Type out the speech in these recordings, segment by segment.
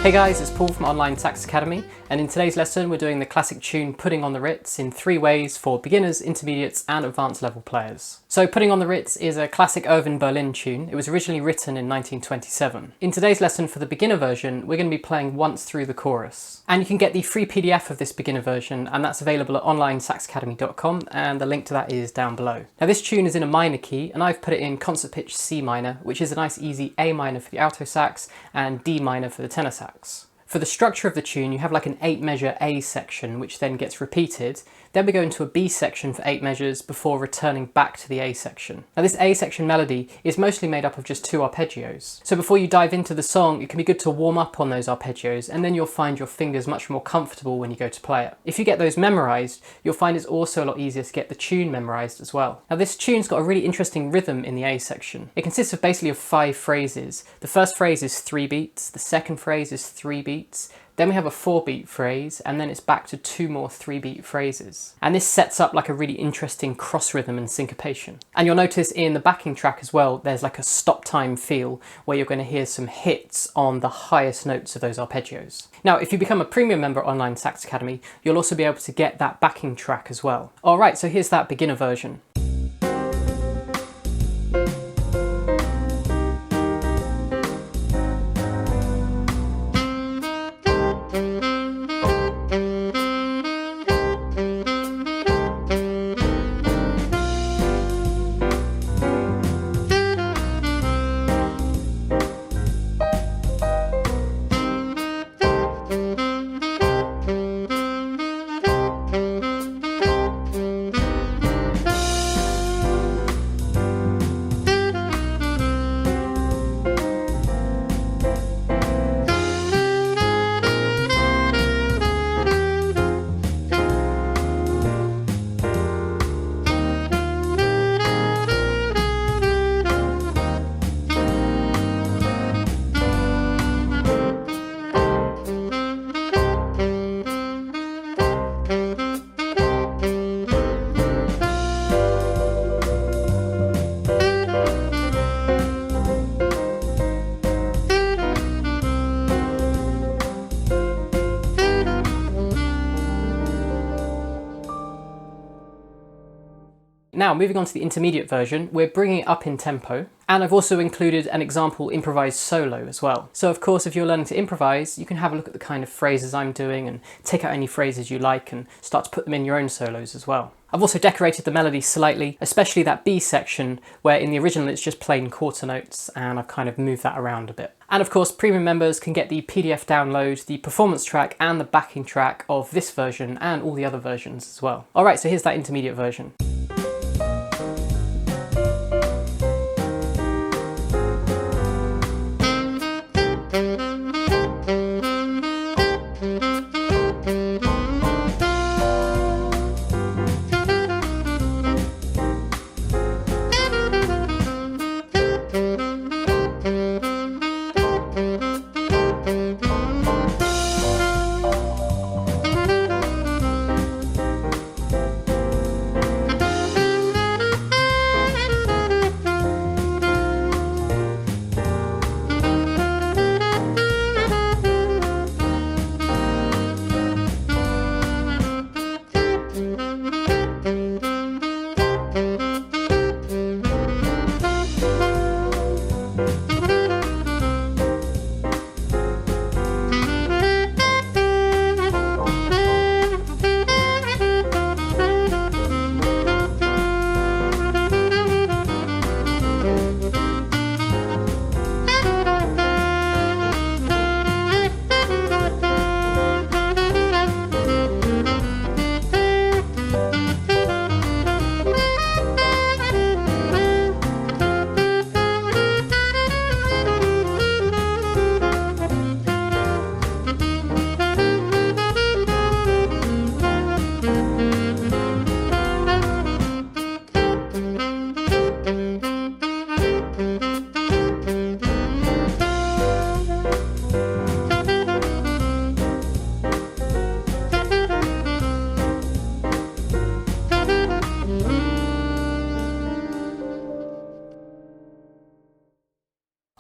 Hey guys, it's Paul from Online Sax Academy, and in today's lesson we're doing the classic tune Puttin On The Ritz in 3 ways for beginners, intermediates and advanced level players. So Puttin On The Ritz is a classic Irving Berlin tune. It was originally written in 1927. In today's lesson for the beginner version, we're going to be playing once through the chorus. And you can get the free PDF of this beginner version, and that's available at onlinesaxacademy.com, and the link to that is down below. Now this tune is in a minor key, and I've put it in concert pitch C minor, which is a nice easy A minor for the alto sax and D minor for the tenor sax. For the structure of the tune, you have like an 8 measure A section, which then gets repeated. Then we go into a B section for 8 measures before returning back to the A section. Now this A section melody is mostly made up of just 2 arpeggios. So before you dive into the song, it can be good to warm up on those arpeggios, and then you'll find your fingers much more comfortable when you go to play it. If you get those memorized, you'll find it's also a lot easier to get the tune memorized as well. Now this tune's got a really interesting rhythm in the A section. It consists of basically of 5 phrases. The first phrase is 3 beats, the second phrase is 3 beats, then we have a 4-beat phrase, and then it's back to 2 more 3-beat phrases. And this sets up like a really interesting cross rhythm and syncopation. And you'll notice in the backing track as well, there's like a stop time feel where you're going to hear some hits on the highest notes of those arpeggios. Now, if you become a premium member at Online Sax Academy, you'll also be able to get that backing track as well. Alright, so here's that beginner version. Now, moving on to the intermediate version, we're bringing it up in tempo, and I've also included an example improvised solo as well. So of course, if you're learning to improvise, you can have a look at the kind of phrases I'm doing and take out any phrases you like and start to put them in your own solos as well. I've also decorated the melody slightly, especially that B section where in the original it's just plain quarter notes, and I've kind of moved that around a bit. And of course, premium members can get the PDF download, the performance track and the backing track of this version and all the other versions as well. Alright, so here's that intermediate version.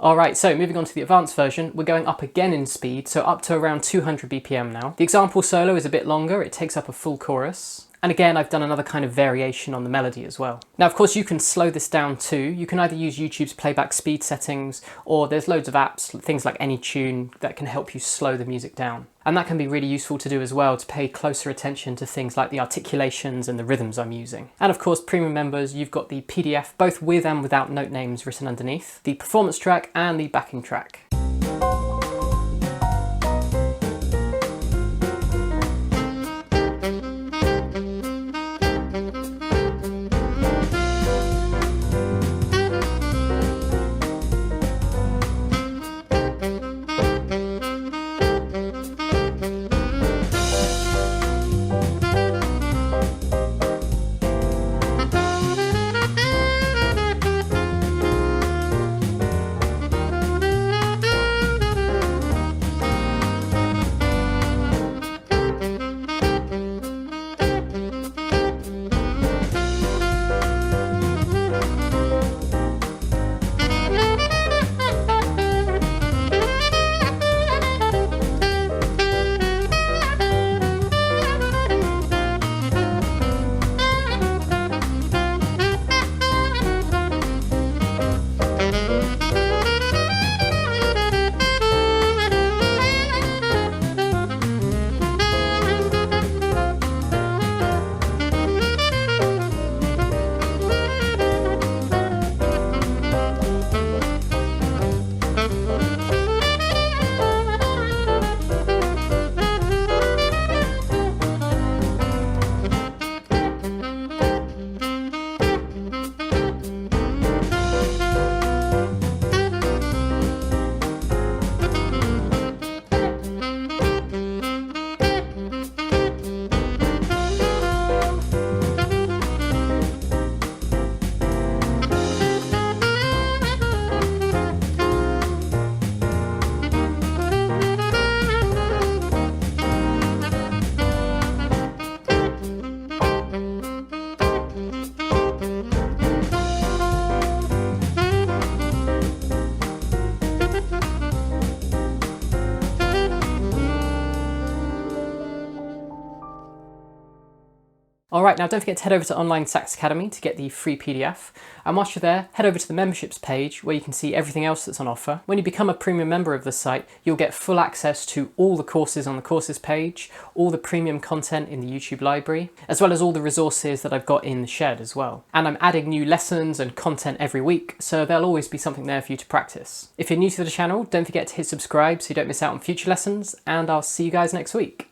Alright, so moving on to the advanced version, we're going up again in speed, so up to around 200 BPM now. The example solo is a bit longer, it takes up a full chorus. And again, I've done another kind of variation on the melody as well. Now, of course, you can slow this down too. You can either use YouTube's playback speed settings, or there's loads of apps, things like AnyTune, that can help you slow the music down. And that can be really useful to do as well, to pay closer attention to things like the articulations and the rhythms I'm using. And of course, premium members, you've got the PDF, both with and without note names written underneath, the performance track and the backing track. Alright, now don't forget to head over to Online Sax Academy to get the free PDF. And whilst you're there, head over to the memberships page where you can see everything else that's on offer. When you become a premium member of the site, you'll get full access to all the courses on the courses page, all the premium content in the YouTube library, as well as all the resources that I've got in the shed as well. And I'm adding new lessons and content every week, so there'll always be something there for you to practice. If you're new to the channel, don't forget to hit subscribe so you don't miss out on future lessons, and I'll see you guys next week.